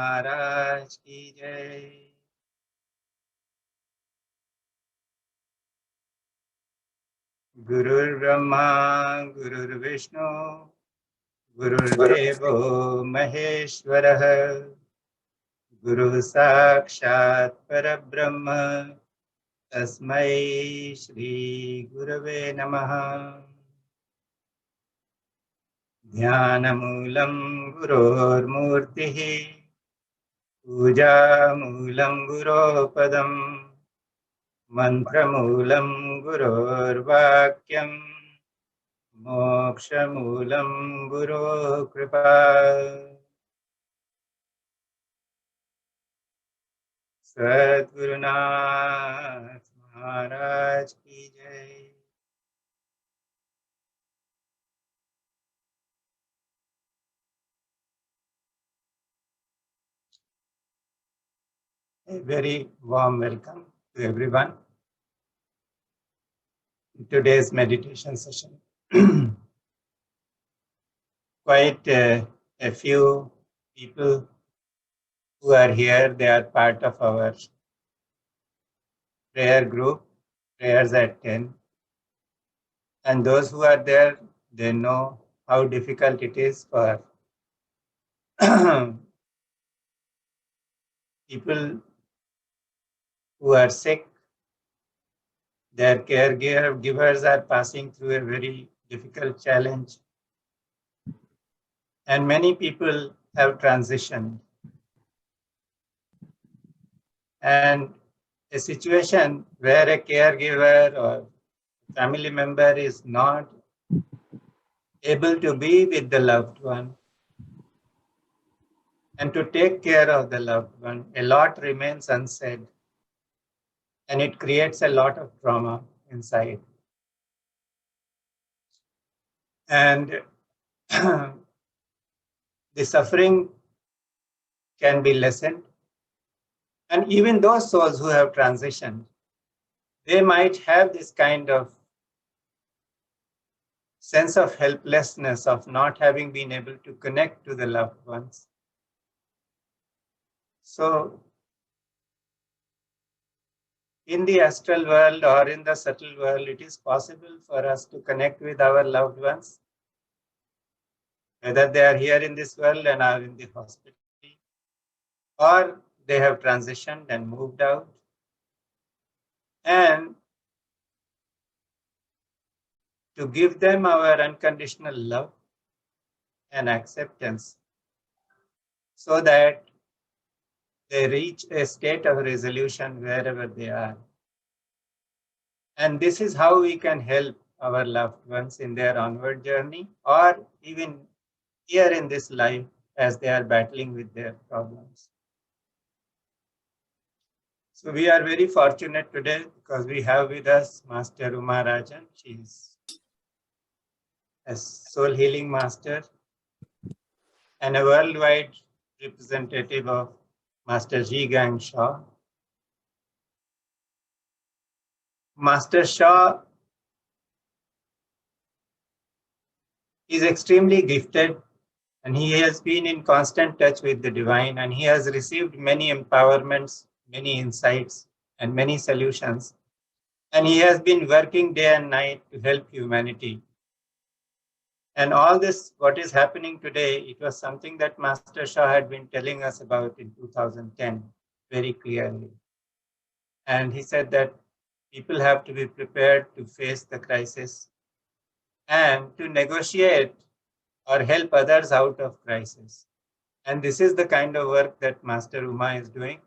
महाराज की जय। गुरुर्ब्रह्मा गुरुर्विष्णु गुरुर्देवो महेश्वरः गुरुः साक्षात् परब्रह्म तस्मै श्री गुरवे नमः। ध्यानमूलं गुरोर्मूर्तिः पूजामूलं गुरोपदम् मन्त्रमूलं गुरोर्वाक्यम् मोक्षमूलं गुरो कृपा। सद्गुरुनाथ महाराज की जय। A very warm welcome to everyone in today's meditation session. Quite a few people who are here, they are part of our prayer group, prayers at 10. And those who are there, they know how difficult it is for people who are sick. Their caregivers are passing through a very difficult challenge. And many people have transitioned. And a situation where a caregiver or family member is not able to be with the loved one and to take care of the loved one, a lot remains unsaid. And it creates a lot of trauma inside. And the suffering can be lessened. And even those souls who have transitioned, they might have this kind of sense of helplessness of not having been able to connect to the loved ones. So, in the astral world or in the subtle world, it is possible for us to connect with our loved ones, whether they are here in this world and are in the hospital, or they have transitioned and moved out. And to give them our unconditional love and acceptance so that they reach a state of resolution wherever they are. And this is how we can help our loved ones in their onward journey, or even here in this life as they are battling with their problems. So we are very fortunate today because we have with us Master Uma Rajan. She is a soul healing master and a worldwide representative of Master Zhi Gang Shaw. Master Shaw is extremely gifted and he has been in constant touch with the divine, and he has received many empowerments, many insights, and many solutions. And he has been working day and night to help humanity. And all this, what is happening today, it was something that Master Shah had been telling us about in 2010 very clearly. And he said that people have to be prepared to face the crisis and to negotiate or help others out of crisis. And this is the kind of work that Master Uma is doing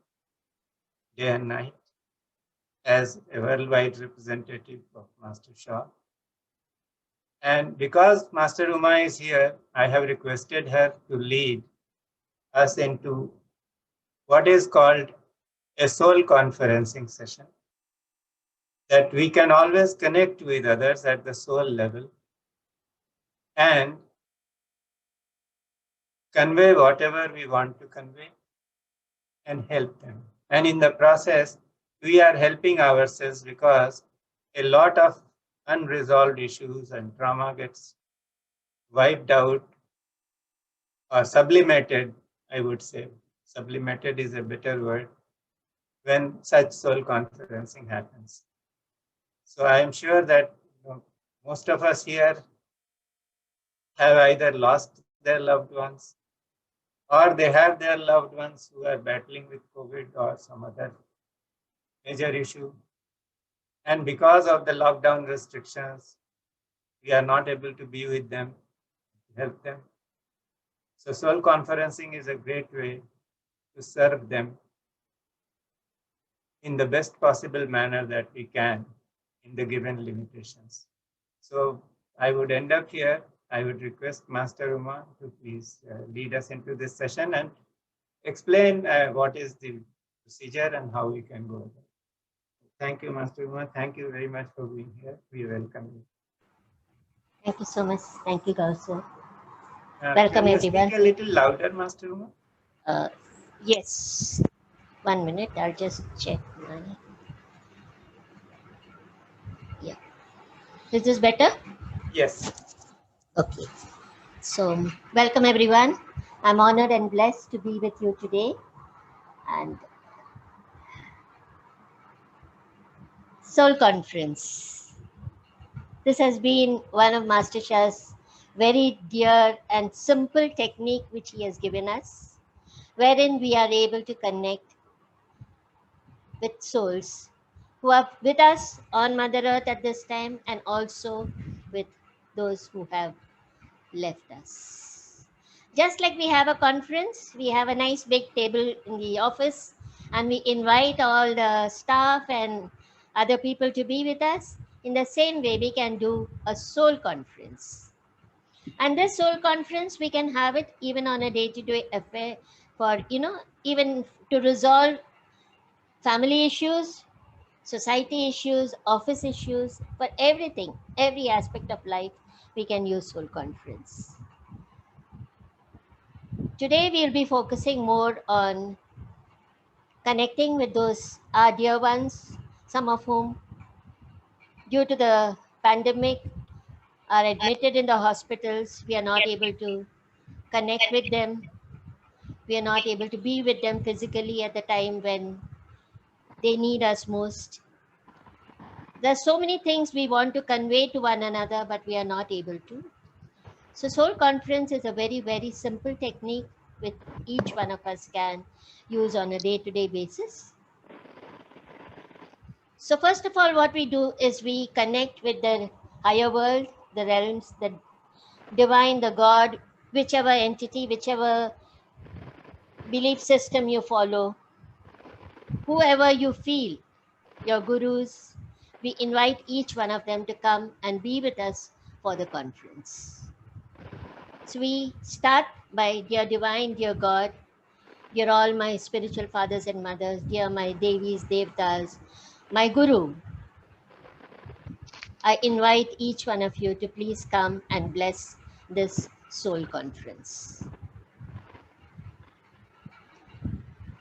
day and night as a worldwide representative of Master Shah. And because Master Uma is here, I have requested her to lead us into what is called a soul conferencing session, that we can always connect with others at the soul level and convey whatever we want to convey and help them. And in the process, we are helping ourselves because a lot of unresolved issues and trauma gets wiped out or sublimated, I would say, sublimated is a better word, when such soul conferencing happens. So I am sure that most of us here have either lost their loved ones or they have their loved ones who are battling with COVID or some other major issue. And because of the lockdown restrictions, we are not able to be with them, help them. So soul conferencing is a great way to serve them in the best possible manner that we can in the given limitations. So I would end up here. I would request Master Uma to please lead us into this session and explain what is the procedure and how we can go. Thank you, Master Uma. Thank you very much for being here. We welcome you. Thank you so much. Thank you, Gaurav. Welcome, can you everyone. Speak a little louder, Master Uma. Yes. 1 minute. I'll just check my. Yeah. Is this better? Yes. Okay. So, welcome, everyone. I'm honored and blessed to be with you today. And Soul Conference. This has been one of Master Shah's very dear and simple technique which he has given us, wherein we are able to connect with souls who are with us on Mother Earth at this time and also with those who have left us. Just like we have a conference, we have a nice big table in the office and we invite all the staff and other people to be with us. In the same way, we can do a soul conference. And this soul conference, we can have it even on a day-to-day affair for, even to resolve family issues, society issues, office issues, for everything, every aspect of life, we can use soul conference. Today, we'll be focusing more on connecting with those our dear ones, some of whom, due to the pandemic, are admitted in the hospitals. We are not able to connect with them. We are not able to be with them physically at the time when they need us most. There's so many things we want to convey to one another, but we are not able to. So soul conference is a very, very simple technique which each one of us can use on a day-to-day basis. So first of all, what we do is we connect with the higher world, the realms, the divine, the God, whichever entity, whichever belief system you follow, whoever you feel, your gurus, we invite each one of them to come and be with us for the conference. So we start by, dear divine, dear God, dear all my spiritual fathers and mothers, dear my Devis, Devtas, my Guru, I invite each one of you to please come and bless this soul conference.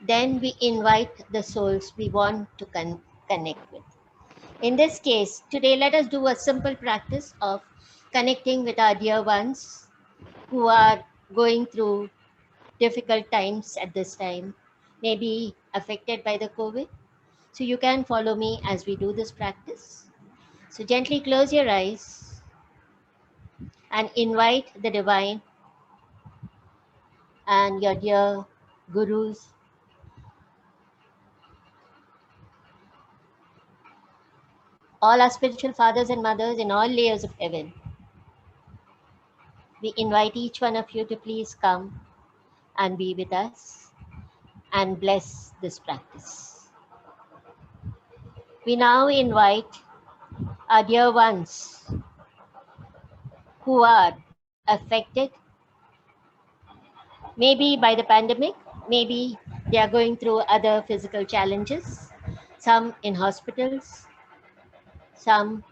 Then we invite the souls we want to connect with. In this case, today let us do a simple practice of connecting with our dear ones who are going through difficult times at this time, maybe affected by the COVID. So you can follow me as we do this practice. So gently close your eyes and invite the divine and your dear gurus, all our spiritual fathers and mothers in all layers of heaven. We invite each one of you to please come and be with us and bless this practice. We now invite our dear ones who are affected, maybe by the pandemic, maybe they are going through other physical challenges, some in hospitals, some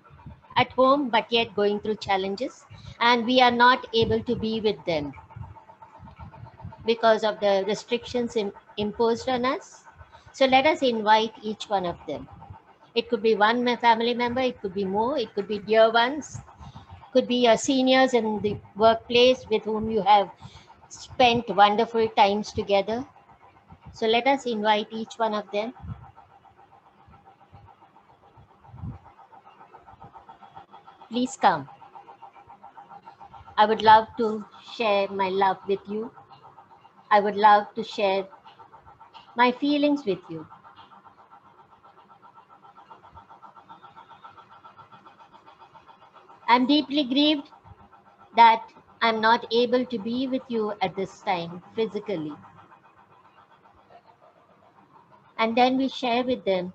at home, but yet going through challenges, and we are not able to be with them because of the restrictions imposed on us. So let us invite each one of them. It could be one family member, it could be more, it could be dear ones, could be your seniors in the workplace with whom you have spent wonderful times together. So let us invite each one of them. Please come. I would love to share my love with you. I would love to share my feelings with you. I'm deeply grieved that I'm not able to be with you at this time physically. And then we share with them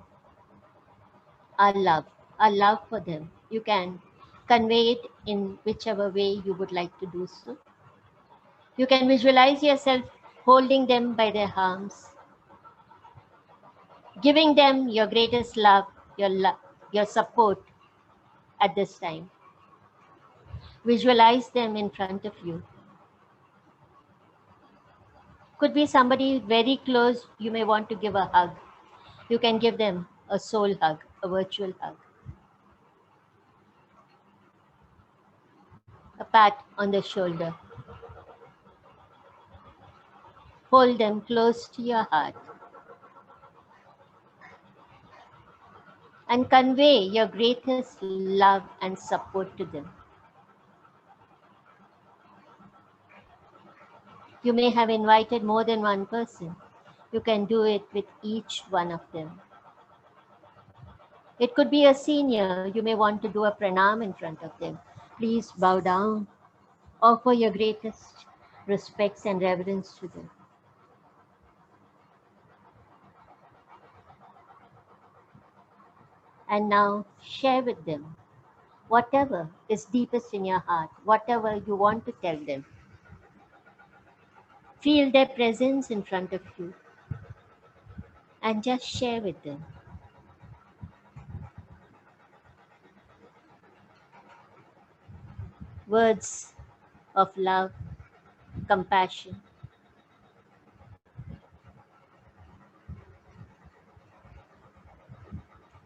our love for them. You can convey it in whichever way you would like to do so. You can visualize yourself holding them by their arms, giving them your greatest love, your support at this time. Visualize them in front of you. Could be somebody very close, you may want to give a hug. You can give them a soul hug, a virtual hug. A pat on the shoulder. Hold them close to your heart. And convey your greatest love and support to them. You may have invited more than one person. You can do it with each one of them. It could be a senior. You may want to do a pranam in front of them. Please bow down. Offer your greatest respects and reverence to them. And now share with them whatever is deepest in your heart, whatever you want to tell them. Feel their presence in front of you and just share with them. Words of love, compassion.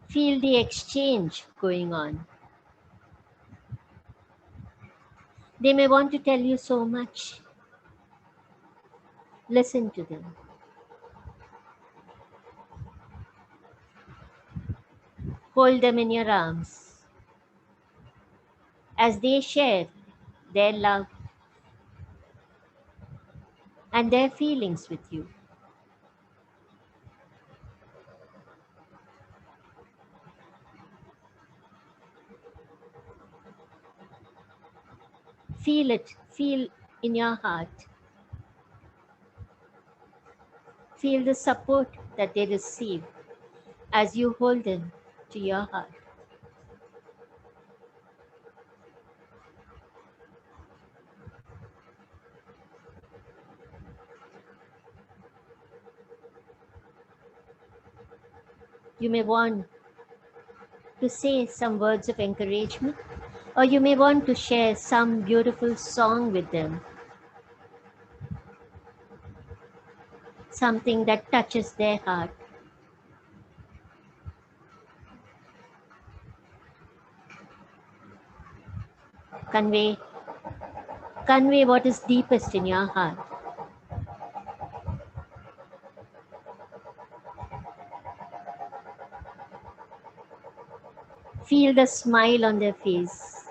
Feel the exchange going on. They may want to tell you so much. Listen to them. Hold them in your arms as they share their love and their feelings with you. Feel it, feel in your heart. Feel the support that they receive as you hold them to your heart. You may want to say some words of encouragement, or you may want to share some beautiful song with them, something that touches their heart. Convey what is deepest in your heart. Feel the smile on their face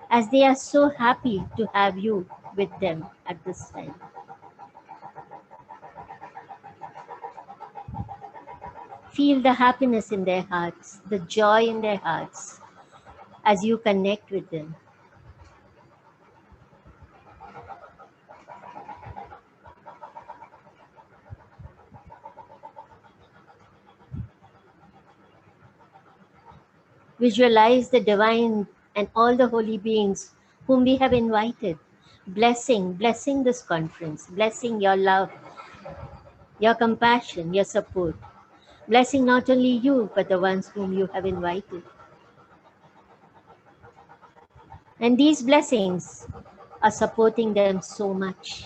as they are so happy to have you with them at this time. Feel the happiness in their hearts, the joy in their hearts as you connect with them. Visualize the divine and all the holy beings whom we have invited, blessing this conference, blessing your love, your compassion, your support, blessing not only you, but the ones whom you have invited. And these blessings are supporting them so much.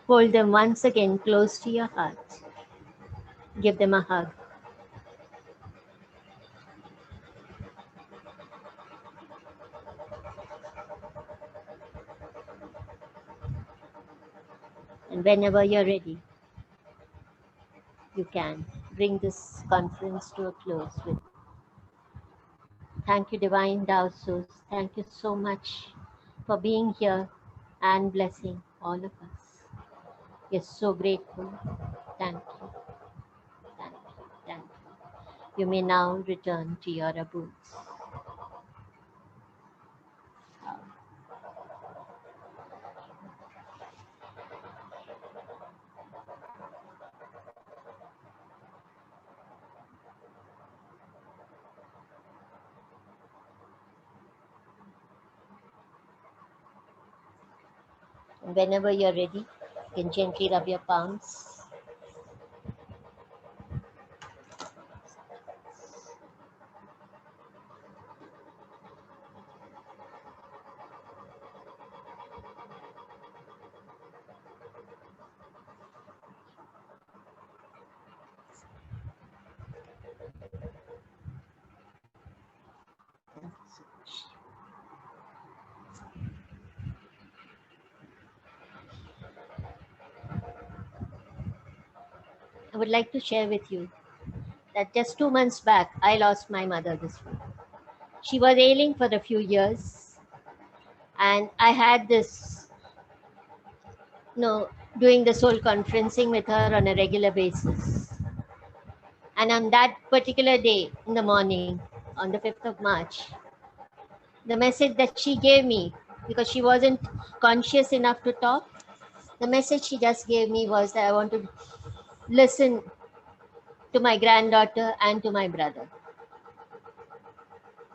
Hold them once again close to your heart. Give them a hug. And whenever you're ready, you can bring this conference to a close with thank you, Divine Tao Source. Thank you so much for being here and blessing all of us. We're so grateful. Thank you. Thank you. Thank you. You may now return to your abodes. And whenever you're ready, you can gently rub your palms. I would like to share with you that just 2 months back, I lost my mother this week. She was ailing for a few years, and I had this, doing the soul conferencing with her on a regular basis. And on that particular day in the morning, on the 5th of March, the message that she gave me, because she wasn't conscious enough to talk, the message she just gave me was that I want to listen to my granddaughter and to my brother.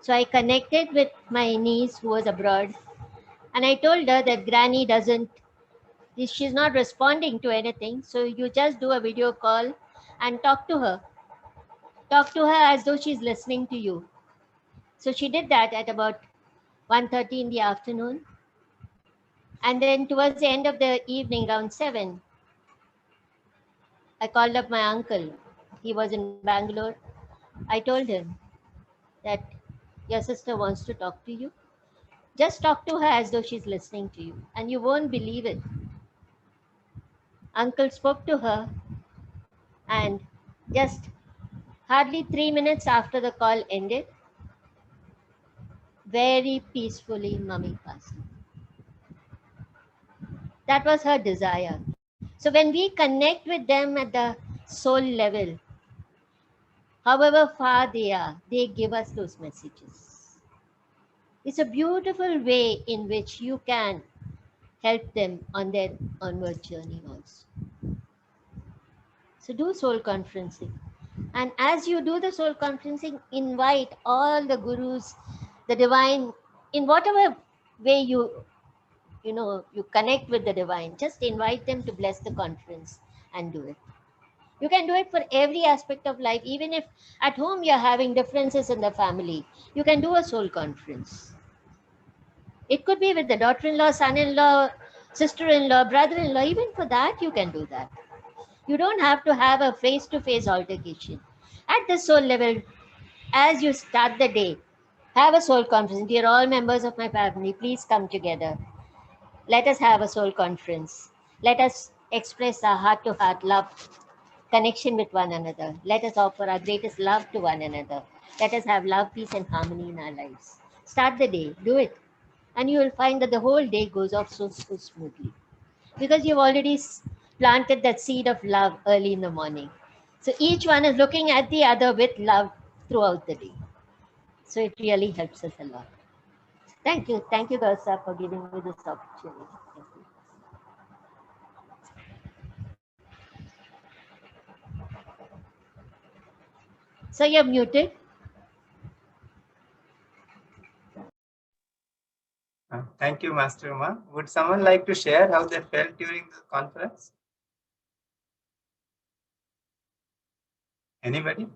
So I connected with my niece who was abroad, and I told her that Granny she's not responding to anything, so you just do a video call and talk to her. Talk to her as though she's listening to you. So she did that at about 1:30 in the afternoon. And then towards the end of the evening, around 7, I called up my uncle. He was in Bangalore. I told him that your sister wants to talk to you. Just talk to her as though she's listening to you, and you won't believe it. Uncle spoke to her, and just hardly 3 minutes after the call ended, very peacefully, Mummy passed. That was her desire. So when we connect with them at the soul level, however far they are, they give us those messages. It's a beautiful way in which you can help them on their onward journey also. So do soul conferencing. And as you do the soul conferencing, invite all the gurus, the divine, in whatever way you connect with the divine. Just invite them to bless the conference and do it. You can do it for every aspect of life. Even if at home you're having differences in the family, you can do a soul conference. It could be with the daughter-in-law, son-in-law, sister-in-law, brother-in-law. Even for that, you can do that. You don't have to have a face-to-face altercation. At the soul level, as you start the day, have a soul conference. Dear all members of my family, please come together. Let us have a soul conference. Let us express our heart-to-heart love, connection with one another. Let us offer our greatest love to one another. Let us have love, peace, and harmony in our lives. Start the day. Do it. And you will find that the whole day goes off so smoothly. Because you've already planted that seed of love early in the morning. So each one is looking at the other with love throughout the day. So it really helps us a lot. Thank you. Thank you, Garsa, for giving me this opportunity. Thank you. So you're muted. Thank you, Master Uma. Would someone like to share how they felt during the conference? Anybody?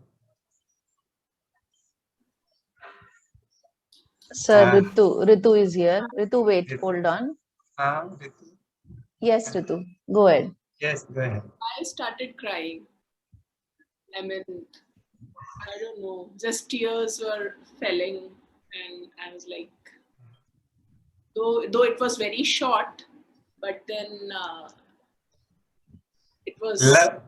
Sir, Ritu is here. Ritu, wait, Ritu. hold on. Ritu. Yes, Ritu, go ahead. Yes, go ahead. I started crying. I mean, I don't know, just tears were falling, and I was like, though it was very short, but then it was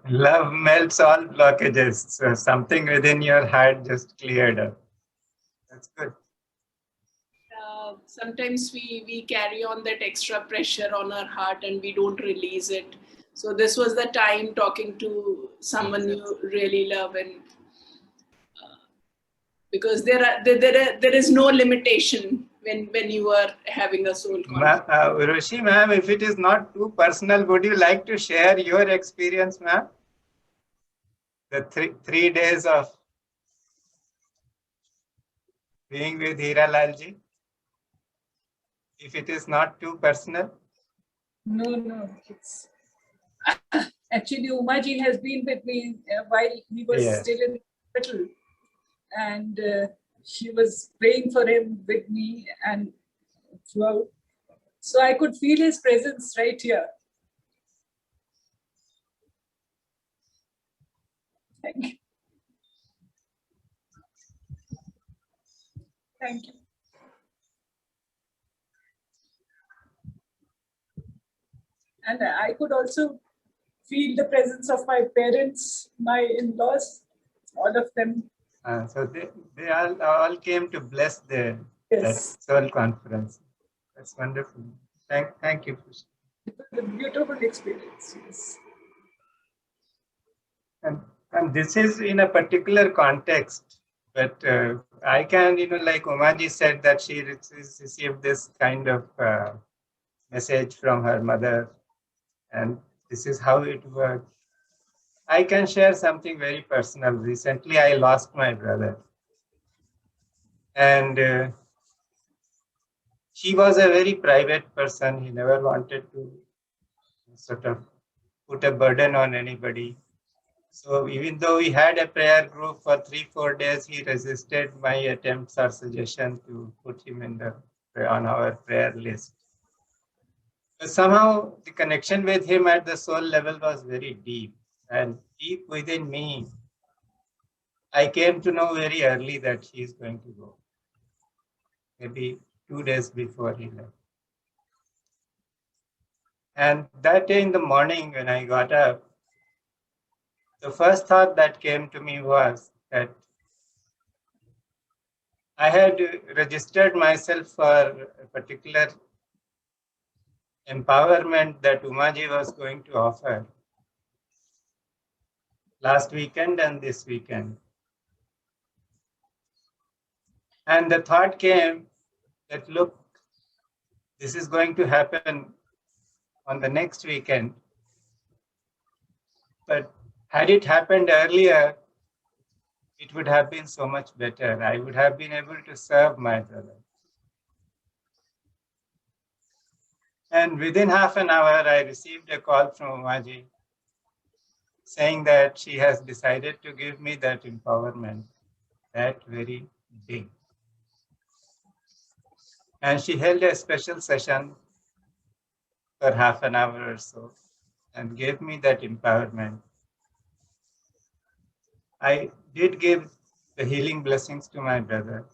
Love melts all blockages. So something within your heart just cleared up. That's good. sometimes we carry on that extra pressure on our heart and we don't release it. So this was the time talking to someone you really love, and because there is no limitation when you are having a soul contact. Urushi ma'am, if it is not too personal, would you like to share your experience, ma'am? The three days of being with Hira Lalji? If it is not too personal? No. It's actually Umaji has been with me while he was Yes. still in hospital, and she was praying for him with me and throughout. So I could feel his presence right here. Thank you. Thank you. And I could also feel the presence of my parents, my in-laws, all of them. So they all came to bless that Yes, soul conference. That's wonderful. Thank you. it was a beautiful experience. Yes. And this is in a particular context, but I can, like Umaji said, that she received this kind of message from her mother, and this is how it worked. I can share something very personal. Recently, I lost my brother, and he was a very private person. He never wanted to sort of put a burden on anybody. So even though we had a prayer group for 3-4 days, he resisted my attempts or suggestion to put him on our prayer list. But somehow the connection with him at the soul level was very deep, and deep within me, I came to know very early that he is going to go. Maybe 2 days before he left. And that day in the morning when I got up, the first thought that came to me was that I had registered myself for a particular empowerment that Umaji was going to offer last weekend and this weekend. And the thought came that, look, this is going to happen on the next weekend. But had it happened earlier, it would have been so much better. I would have been able to serve my brother. And within half an hour, I received a call from Umaji saying that she has decided to give me that empowerment that very day. And she held a special session for half an hour or so and gave me that empowerment. I did give the healing blessings to my brother.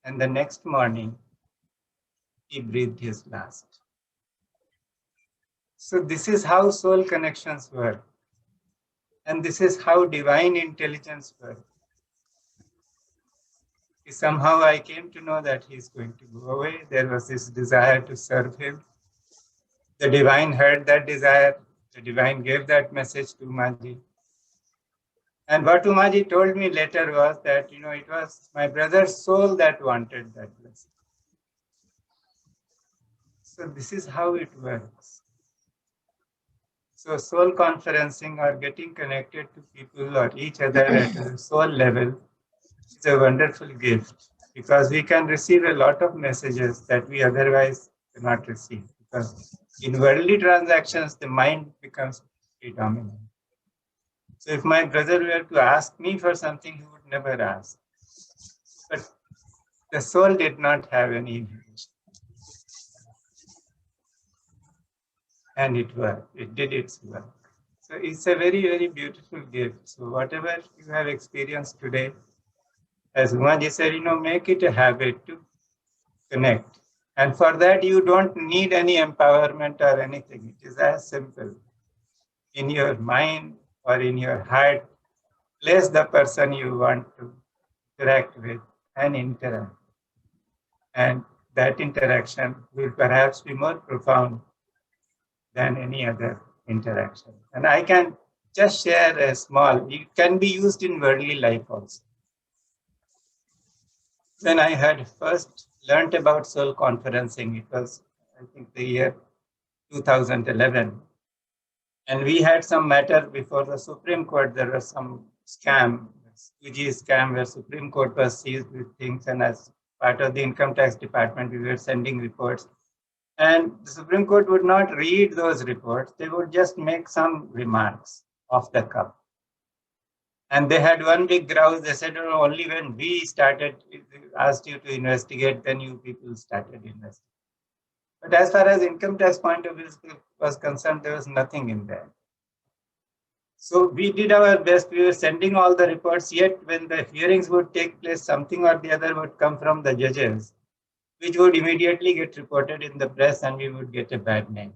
And the next morning, he breathed his last. So this is how soul connections work. And this is how divine intelligence works. Somehow I came to know that he's going to go away. There was this desire to serve him. The divine heard that desire. The divine gave that message to Umaji. And what Umaji told me later was that, it was my brother's soul that wanted that blessing. So this is how it works. So soul conferencing or getting connected to people or each other at a soul level is a wonderful gift, because we can receive a lot of messages that we otherwise cannot receive. Because in worldly transactions, the mind becomes predominant. So if my brother were to ask me for something, he would never ask. But the soul did not have any inhibition. And it worked. It did its work. So it's a very, very beautiful gift. So whatever you have experienced today, as Umaji said, make it a habit to connect. And for that, you don't need any empowerment or anything. It is as simple. in your mind or in your heart, place the person you want to interact with and interact. And that interaction will perhaps be more profound than any other interaction. And I can just share a small, it can be used in worldly life also. When I had first learned about soul conferencing, it was, I think, the year 2011. And we had some matter before the Supreme Court. There was some scam, 2G scam, where Supreme Court was seized with things. And as part of the income tax department, we were sending reports. And the Supreme Court would not read those reports. They would just make some remarks off the cuff. And they had one big grouse. They said, oh, only when we asked you to investigate, then you people started investigating. But as far as income tax point of view was concerned, there was nothing in there. So we did our best. We were sending all the reports, yet when the hearings would take place, something or the other would come from the judges, which would immediately get reported in the press and we would get a bad name.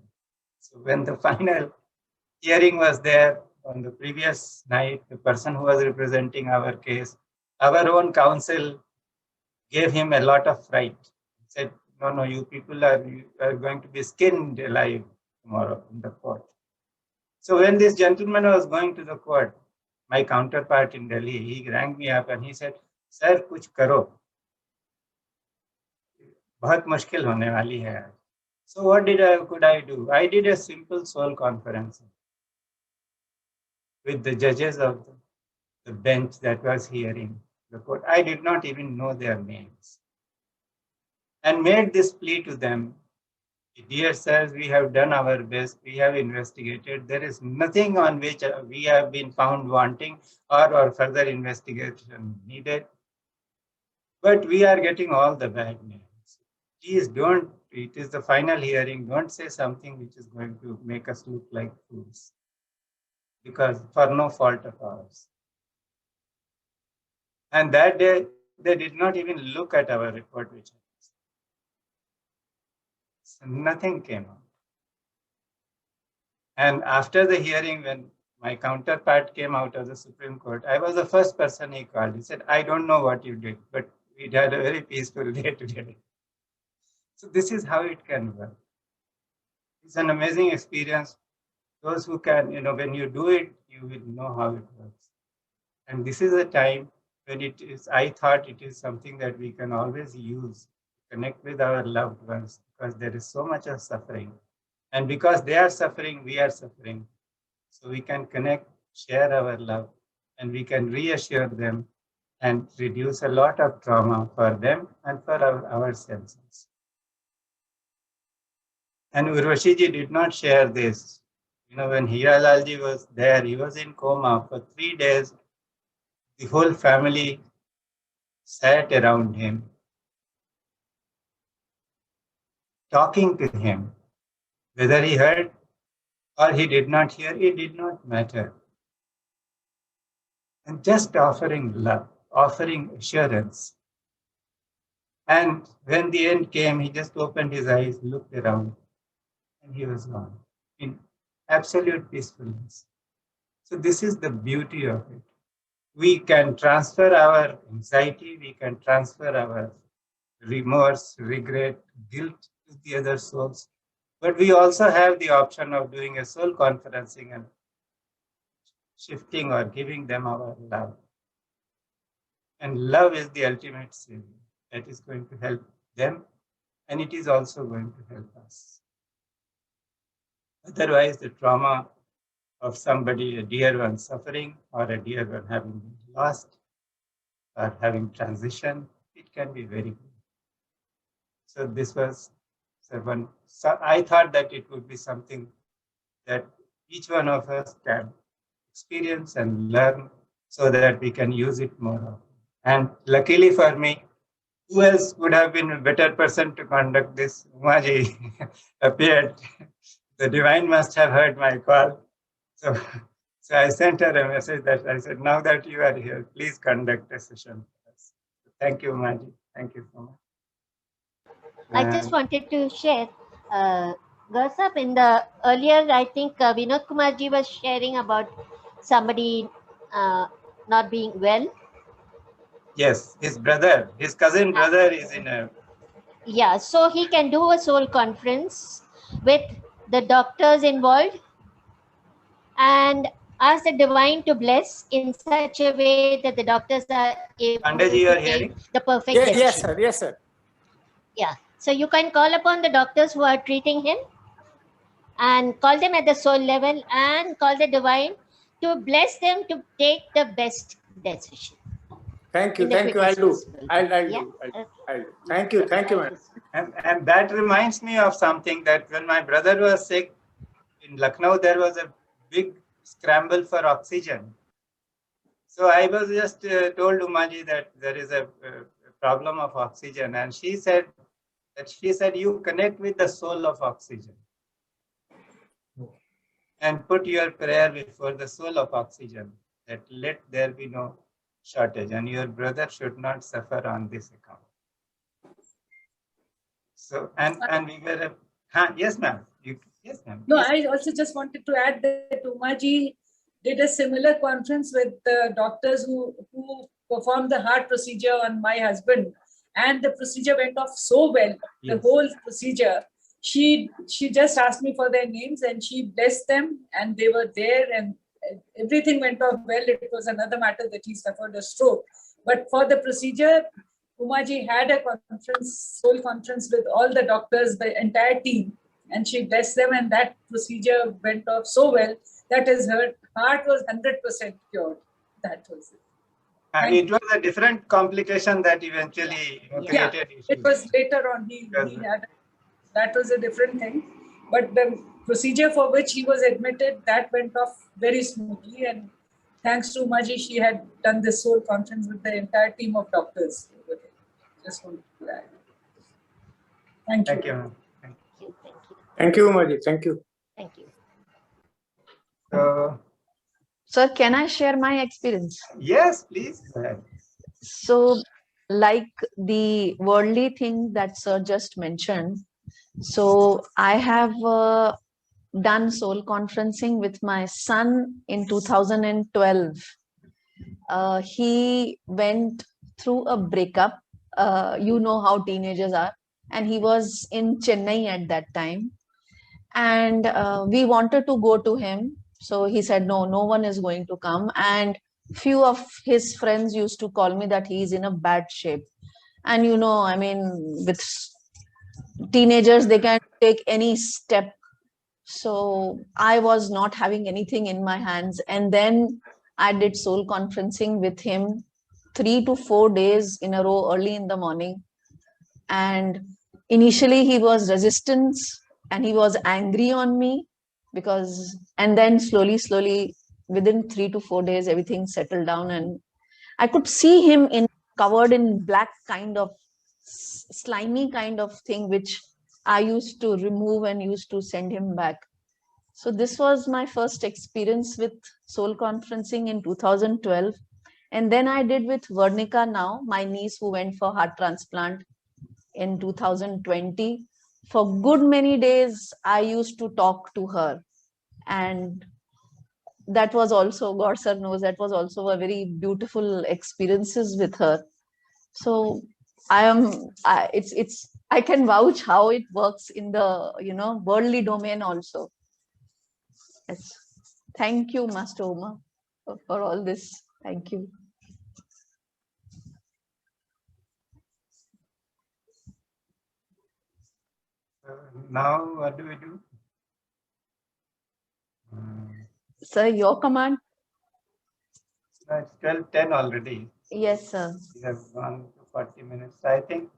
So when the final hearing was there on the previous night, the person who was representing our case, our own counsel gave him a lot of fright. He said, no, you people are going to be skinned alive tomorrow in the court. So when this gentleman was going to the court, my counterpart in Delhi, he rang me up and he said, sir, kuch karo. बहुत मुश्किल होने वाली है. So what could I do? I did a simple soul conference with the judges of the bench that was hearing the court. I did not even know their names. And made this plea to them. Dear sirs, we have done our best. We have investigated. There is nothing on which we have been found wanting or further investigation needed. But we are getting all the bad names. Please don't, it is the final hearing. Don't say something which is going to make us look like fools. Because for no fault of ours. And that day, they did not even look at our report, which so nothing came out. And after the hearing, when my counterpart came out of the Supreme Court, I was the first person he called. He said, I don't know what you did, but we had a very peaceful day today. So this is how it can work. It's an amazing experience. Those who can, when you do it, you will know how it works. And this is a time when I thought it is something that we can always use to connect with our loved ones, because there is so much of suffering. And because they are suffering, we are suffering. So we can connect, share our love, and we can reassure them and reduce a lot of trauma for them and for ourselves. And Urvashi ji did not share this. When Hiralal ji was there, he was in coma for 3 days. The whole family sat around him, talking to him. Whether he heard or he did not hear, it did not matter. And just offering love, offering assurance. And when the end came, he just opened his eyes, looked around, and he was gone in absolute peacefulness. So this is the beauty of it. We can transfer our anxiety, we can transfer our remorse, regret, guilt to the other souls. But we also have the option of doing a soul conferencing and shifting or giving them our love. And love is the ultimate savior that is going to help them, and it is also going to help us. Otherwise, the trauma of somebody, a dear one suffering, or a dear one having been lost, or having transition, it can be very good. So this was one. So I thought that it would be something that each one of us can experience and learn so that we can use it more often. And luckily for me, who else would have been a better person to conduct this? Umaji appeared. The divine must have heard my call. So I sent her a message that I said, now that you are here, please conduct a session for us. Thank you, Umaji. Thank you so much. I just wanted to share Gausap, in the earlier, I think Vinod Kumarji was sharing about somebody not being well. Yes, his brother, his cousin brother is in a. Yeah, so he can do a soul conference with the doctors involved and ask the divine to bless in such a way that the doctors are able to Pandeji, take you are the hearing? perfect Yes, decision. yes, sir. Yes, sir. Yeah. So you can call upon the doctors who are treating him and call them at the soul level and call the divine to bless them to take the best decision Thank in you. the Thank you. I'll quickest do. possible I'll time. Yeah. do. Okay. I'll do. Thank you. Thank you, Thank madam. you. And that reminds me of something, that when my brother was sick in Lucknow, there was a big scramble for oxygen. So I was just told Umaji that there is a problem of oxygen, and she said you connect with the soul of oxygen and put your prayer before the soul of oxygen, that let there be no shortage, and your brother should not suffer on this account. So and we were yes ma'am, yes ma'am. No, I also just wanted to add that Umaji did a similar conference with the doctors who performed the heart procedure on my husband, and the procedure went off so well. The Yes. whole procedure. She just asked me for their names and she blessed them, and they were there, and everything went off well. It was another matter that he suffered a stroke, but for the procedure, Umaji had a soul conference with all the doctors, the entire team, and she blessed them, and that procedure went off so well that her heart was 100% cured. That was it. And it was a different complication that eventually Yeah, created issues. it was later on. He had, that was a different thing, but the procedure for which he was admitted, that went off very smoothly, and thanks to Umaji, she had done this soul conference with the entire team of doctors. Just wanted to add. Thank you. Thank you, ma'am. Thank you. Thank you, Umaji. Thank you. Thank you. So Sir, can I share my experience? yes, please. Go ahead. So, like the worldly thing that Sir just mentioned, so I have done soul conferencing with my son in 2012. He went through a breakup. You know how teenagers are, and he was in Chennai at that time. And we wanted to go to him. So he said, no, no one is going to come. And few of his friends used to call me that he's in a bad shape. And you know, I mean, with teenagers, they can take any step. So I was not having anything in my hands. And then I did soul conferencing with him 3 to 4 days in a row early in the morning. And initially he was resistant and he was angry on me because, and then slowly within 3 to 4 days everything settled down, and I could see him covered in black kind of slimy kind of thing which I used to remove and used to send him back. So this was my first experience with soul conferencing in 2012. And then I did with Vernica now, my niece who went for heart transplant in 2020. For good many days, I used to talk to her. And that was also, God sir knows, that was also a very beautiful experiences with her. So I can vouch how it works in the, worldly domain also. Yes. Thank you, Master Uma, for all this. Thank you. Now, what do we do? Sir, your command? It's 12:10 already. Yes, sir. We have gone to 40 minutes. I think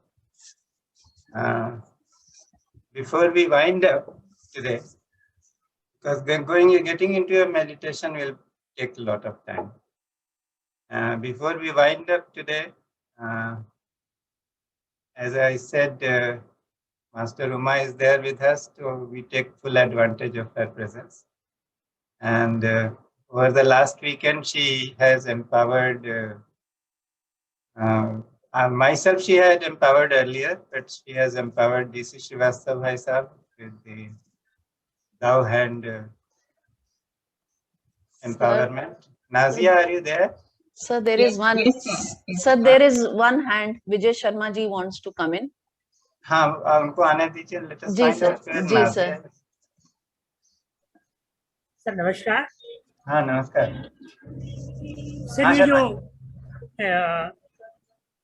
before we wind up today, because getting into a meditation will take a lot of time. Before we wind up today, as I said, Master Uma is there with us, so we take full advantage of her presence. And over the last weekend, she has empowered myself. She had empowered earlier, but she has empowered DC Srivastava Bhai Sahab with the Thou Hand empowerment. Nazia, are you there? Sir, there is one. Sir, there is one hand. Vijay Sharma ji wants to come in. हाँ उनको आने दीजिए. Let us जी find sir, out where जी Nazia sir. is. Sir नमस्कार हाँ नमस्कार. Sir हाँ, ये जो शर्मा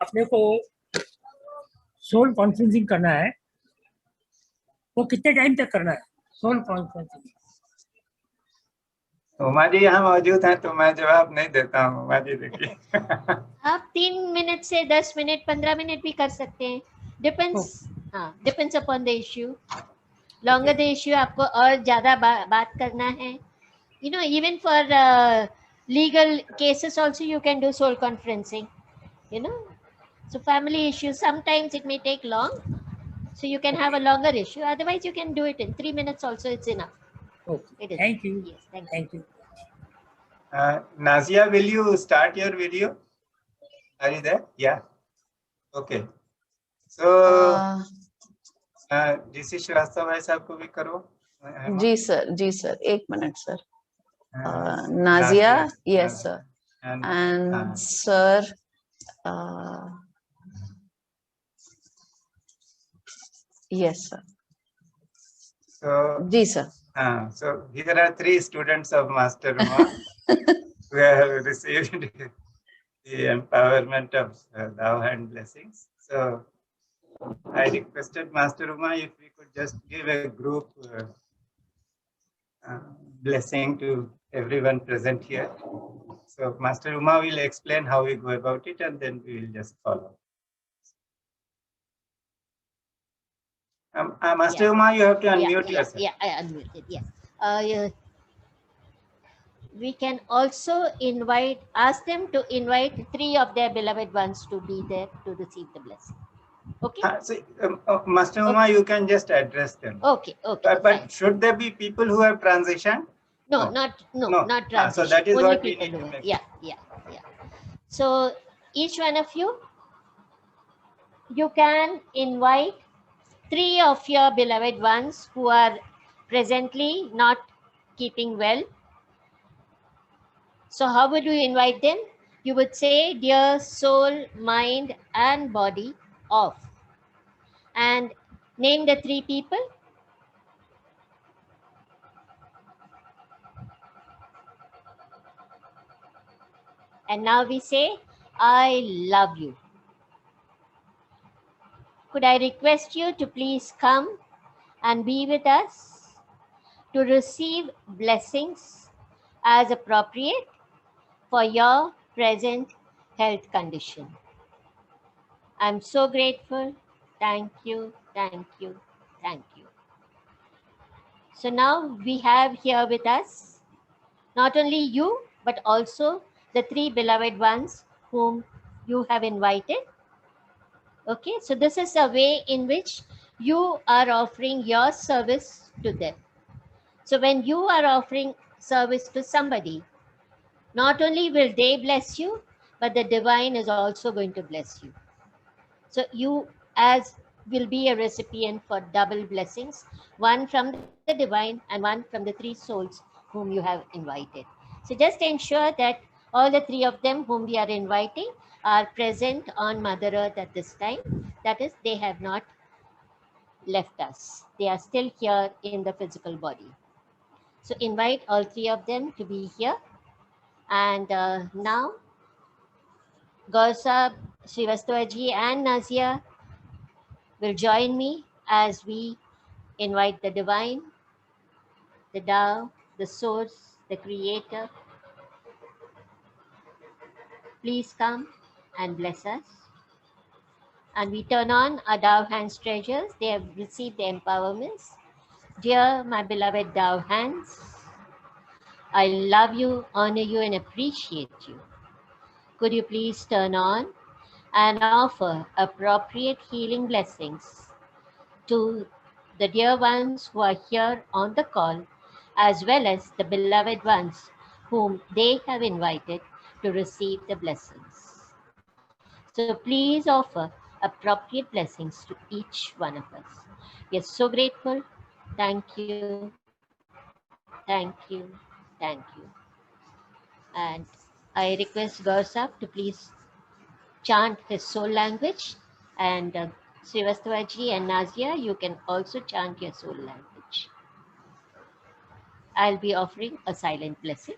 अपने को सोल कॉन्फ्रेंसिंग करना है वो कितने टाइम तक करना है सोल कॉन्फ्रेंसिंग उमा जी यहाँ मौजूद हैं तो मैं जवाब नहीं देता हूँ. उमा जी देखिए. आप 3 मिनट से 10 मिनट 15 मिनट भी कर सकते हैं. डिपेंड्स. हाँ, depends upon the issue. Longer the issue आपको और ज्यादा बात करना है. You know, even for legal cases also you can do soul conferencing. You know, so family issues sometimes it may take long, so you can have a longer issue. Otherwise, you can do it in 3 minutes also. It's enough. Okay It is. Thank you Yes, thank you. Thank you Nazia, will you start your video? Are you there? Yeah. Okay. So, DC Shrivastava भाई साहब को भी करो. जी sir, एक minute sir. Nazia, yes sir. And sir, yes sir. So, जी sir. So here are 3 students of Master Uma who have received the empowerment of Thou Hand blessings. So I requested Master Uma if we could just give a group blessing to everyone present here. So Master Uma will explain how we go about it and then we will just follow. Master Uma, you have to unmute yourself. Yeah, I unmuted. Yeah. We can also ask them to invite 3 of their beloved ones to be there to receive the blessing. Okay. Master Uma, you can just address them. Okay. But should there be people who have transitioned? No, not transition. So that is only what we people need to who make. Yeah. So each one of you can invite 3 of your beloved ones who are presently not keeping well. So how would you invite them? You would say, dear soul, mind, and body off. And name the 3 people. And now we say, I love you. Could I request you to please come and be with us to receive blessings as appropriate for your present health condition. I'm so grateful. Thank you. So now we have here with us not only you, but also the 3 beloved ones whom you have invited. Okay, so this is a way in which you are offering your service to them. So when you are offering service to somebody, not only will they bless you, but the divine is also going to bless you. So you will be a recipient for double blessings, one from the divine and one from the 3 souls whom you have invited. So just ensure that all the 3 of them whom we are inviting are present on Mother Earth at this time. That is, they have not left us. They are still here in the physical body. So invite all 3 of them to be here. And now, Gausab, Srivastavaji and Nazia will join me as we invite the divine, the Tao, the source, the creator. Please come and bless us. And we turn on our Tao hands treasures. They have received the empowerments. Dear my beloved Tao hands, I love you, honor you, and appreciate you. Could you please turn on and offer appropriate healing blessings to the dear ones who are here on the call, as well as the beloved ones whom they have invited to receive the blessings. So please offer appropriate blessings to each one of us. We are so grateful. Thank you. Thank you. Thank you. And I request Gaurav to please chant his soul language. And Srivastavaji and Nazia, you can also chant your soul language. I'll be offering a silent blessing.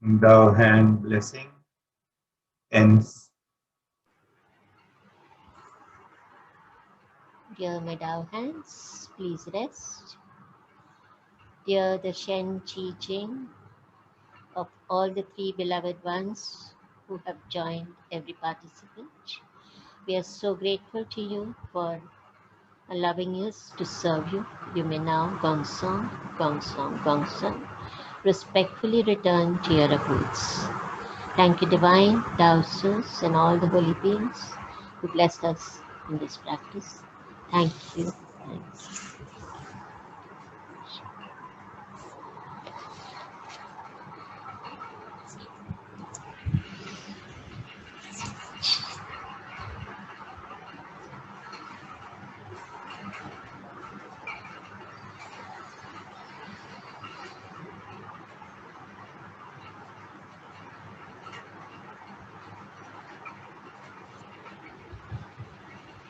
Thou hand blessing ends. Dear Medao hands, please rest. Dear the Shen Qi Jing of all the three beloved ones who have joined every participant, we are so grateful to you for allowing us to serve you. You may now Gong Song, Gong Song, Gong Song, respectfully return to your abodes. Thank you, Divine, Tao Source, and all the holy beings who blessed us in this practice. Thank you.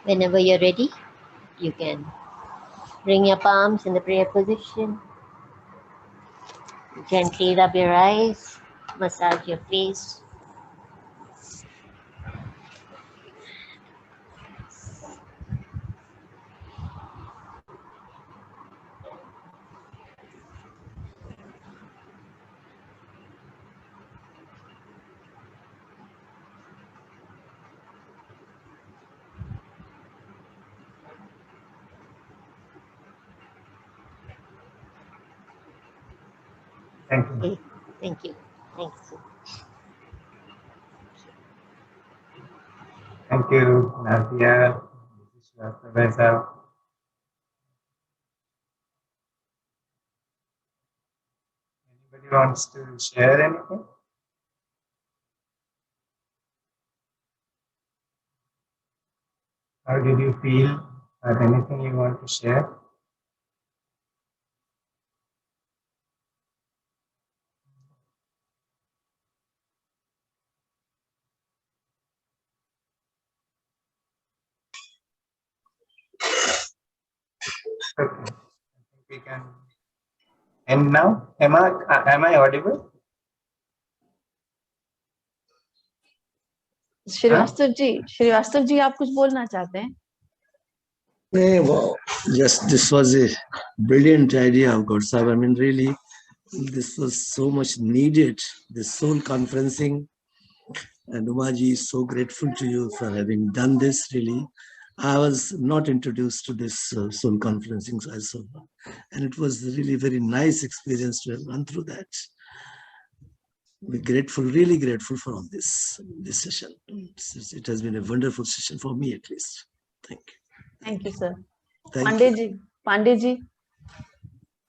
Whenever you're ready, you can bring your palms in the prayer position. Gently rub your eyes, massage your face. Thank you. Okay, thank you. Thank you. Thank you, Nadia. Anybody wants to share anything? How did you feel? Or anything you want to share? Okay. I think we can end now. Am I audible? Srivastava ji आप कुछ बोलना चाहते हैं? Well, yes, this was a brilliant idea of God Sahib. I mean, really, this was so much needed, this soul conferencing. And Umaji is so grateful to you for having done this, really. I was not introduced to this soul conferencing also. And it was really very nice experience to have gone through that. We're grateful, really grateful for all this session. It has been a wonderful session for me, at least. Thank you. Thank you sir. Thank you. Pandey ji.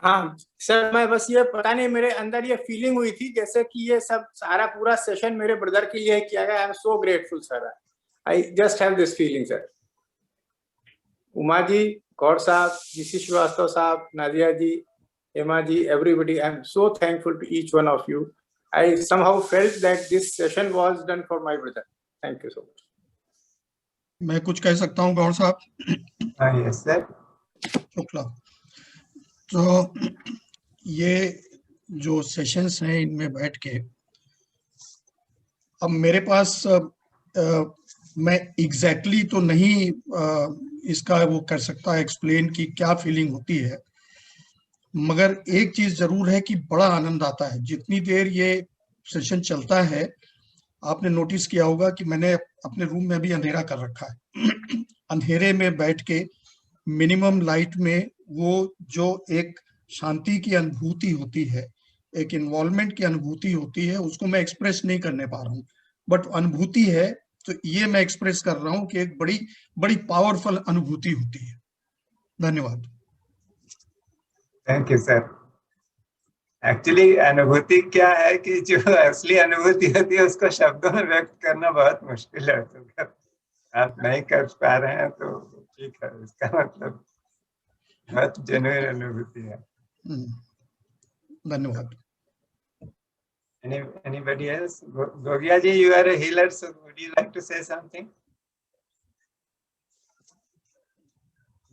हाँ sir, मैं बस ये पता नहीं मेरे अंदर ये feeling हुई थी जैसे कि ये सब सारा पूरा सेशन मेरे ब्रदर के लिए किया गया. I am so grateful sir. I just have this feeling sir. Uma ji, Gaur साहब, जीसी श्रीवास्तव साहब, नादिया जी, एमा जी, everybody, I am so thankful to each one of you. I somehow felt that this session was done for my brother. Thank you so much. मैं कुछ कह सकता हूँ गौर साहब? Yes, sir. Shukla. तो ये जो सेशंस हैं इनमें बैठ के अब मेरे पास मैं एग्जैक्टली तो नहीं इसका वो कर सकता एक्सप्लेन कि क्या फीलिंग होती है, मगर एक चीज जरूर है कि बड़ा आनंद आता है जितनी देर ये सेशन चलता है. आपने नोटिस किया होगा कि मैंने अपने रूम में भी अंधेरा कर रखा है. अंधेरे में बैठ के मिनिमम लाइट में वो जो एक शांति की अनुभूति होती है, एक इन्वॉल्वमेंट की अनुभूति होती है, उसको मैं एक्सप्रेस नहीं करने पा रहा हूँ, बट अनुभूति है. तो ये मैं एक्सप्रेस कर रहा हूँ कि एक बड़ी बड़ी पावरफुल अनुभूति होती है. धन्यवाद. Thank you sir. एक्चुअली अनुभूति क्या है कि जो असली अनुभूति होती है उसको शब्दों में व्यक्त करना बहुत मुश्किल है. तो अगर आप नहीं कर पा रहे हैं तो ठीक है, इसका मतलब बहुत जेन्युइन अनुभूति है. धन्यवाद. Anybody else? Gogia ji, you are a healer, so would you like to say something?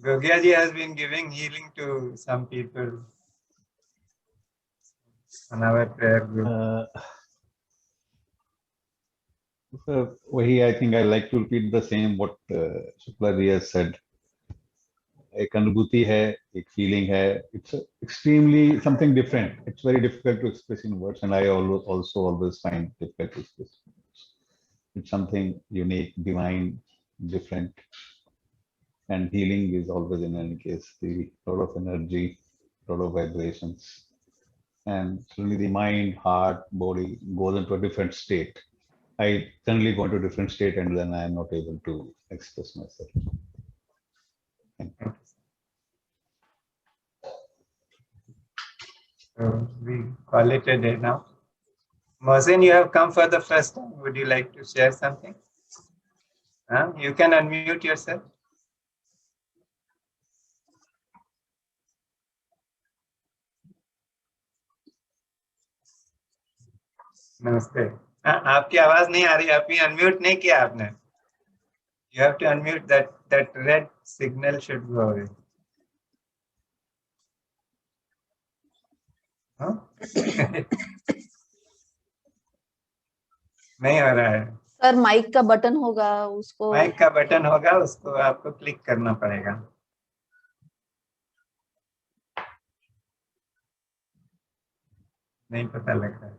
Gogia ji has been giving healing to some people on our prayer group. Wahi, I think I like to repeat the same what Shukla ji has said. एक अनुभूति है, एक feeling है. It's extremely something different. It's very difficult to express in words, and I also always find difficult to express in words. It's something unique, divine, different, and healing is always in any case the lot of energy, lot of vibrations, and suddenly the mind, heart, body goes into a different state. I suddenly go into a different state, and then I am not able to express myself. So we call it a day now. Mohsin, you have come for the first time. Would you like to share something? You can unmute yourself. नमस्ते. आपकी आवाज नहीं आ रही. आपने unmute नहीं किया आपने. You have to unmute. That red signal should go away. नहीं हो रहा है. सर माइक का बटन होगा उसको. माइक का बटन होगा, उसको आपको क्लिक करना पड़ेगा. नहीं पता लग रहा है.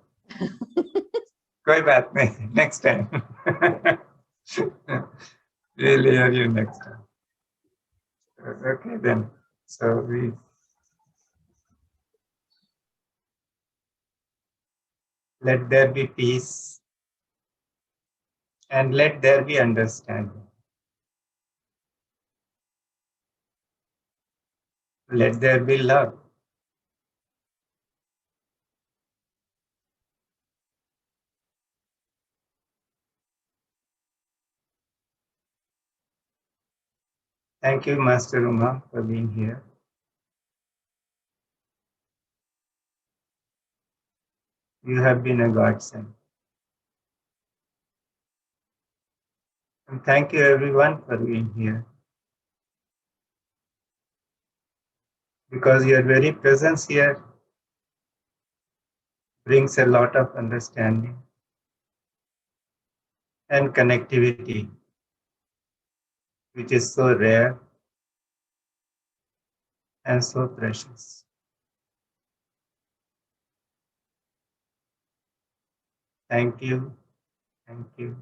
कोई बात नहीं. Next time. We'll hear you next time. Okay then. So we let there be peace and let there be understanding. Let there be love. Thank you, Master Uma, for being here. You have been a godsend. And thank you everyone for being here. Because your very presence here brings a lot of understanding and connectivity, which is so rare and so precious. Thank you. Thank you.